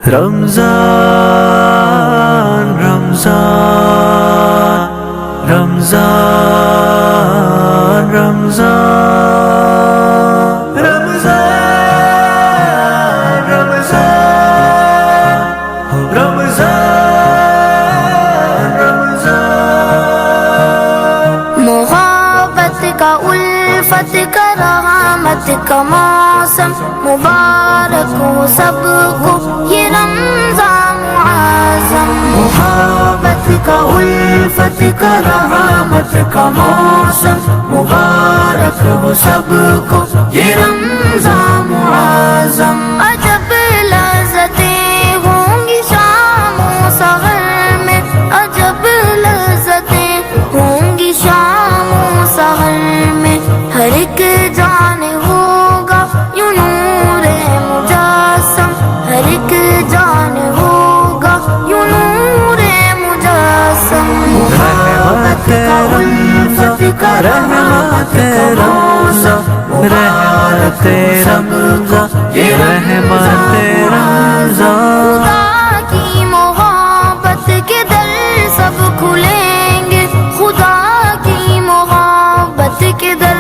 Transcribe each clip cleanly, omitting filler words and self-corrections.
رمضان رمضان رمضان رمضان رمضان رمضان رمضان رمضان محبت کا الفت کا رحمت کا موسم مبارک ہو سب کو یہ رمضان معظم محبت کا الفت کا رحمت کا موسم مبارک ہو سب کو یہ رمضان معظم عجب لذتیں ہوں گی شام و سحر میں عجب لذتیں ہوں گی شام و سحر میں ہر ایک جان ہوگا یوں نور مجسم ہر ایک جان ہوگا یوں نور مجسم رحمت الفت کا رحمت رمضان رحمت رمضان یہ رحمت رمضان خدا کی محبت کے در سب کھلیں گے خدا کی محبت کے در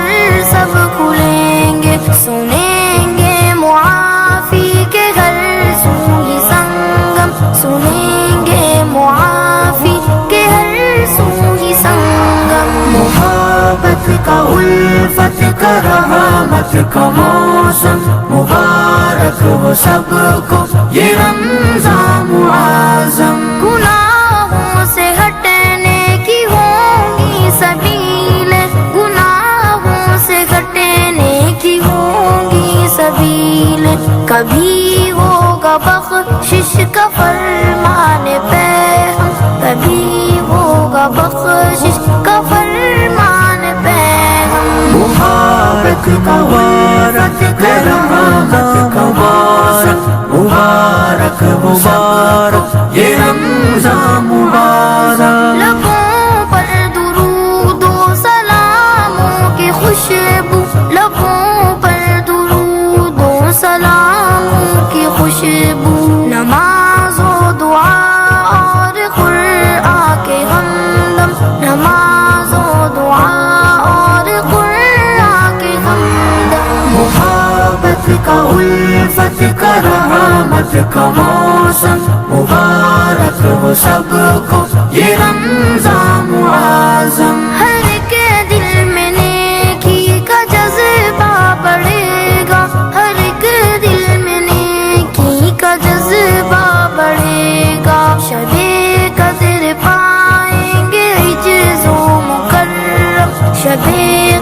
سب کھلیں گے سنیں گے معافی کے ہر سوئی سنگم سنیں گے معافی کے ہر سوئی سنگم محبت کا الفت کا رحمت کا موسم مبارک ہو سب کو یہ رمضان معظم گناہوں سے ہٹنے کی ہوں گی سبیل گناہوں سے ہٹنے کی ہوں گی سبیل کبھی ہوگا بخشش کا فرمان پیغام کبھی ہوگا بخشش کا فرمان پیغام مبارک مبارک رمضان کا موسم مبارک مبارک یہ رمضان مبارک لبوں پر درود و سلاموں کی خوشبو لبوں پر درود و سلاموں کی خوشبو نماز و دعا اور قرآن کے ہمدم نماز و دعا اور قرآن کے ہمدم محبت کا الفت کا رحمت کا موسم مبارک ہو سب کو یہ رمضان معظم ہر کے دل میں نیکی کا جذبہ بڑھے گا ہر کے دل میں نیکی کا جذبہ بڑھے گا شب قدر پائیں گے عجز و مکرم شب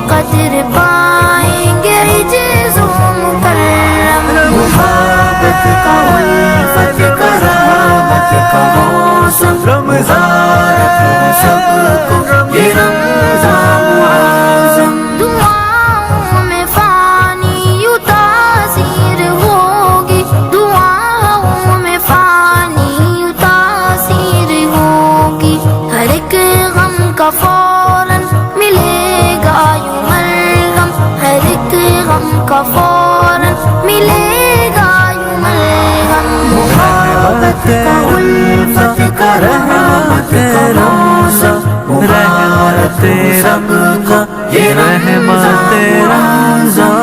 قدر پائیں گے عجز و مکرم محبت کا الفت کا رحمت کا موسم مبارک ہو سب کو یہ رمضان معظم دعاؤں میں فانی یوں تاثیر ہوگی دعاؤں میں فانی یوں تاثیر ہوگی ہر ایک غم کا فوراً ملے گا یوں مرہم ہر ایک غم کا فوراً ملے گا یوں مرہم محبت کا الفت کا رحمت رمضان رحمت رمضان یہ رحمت رمضان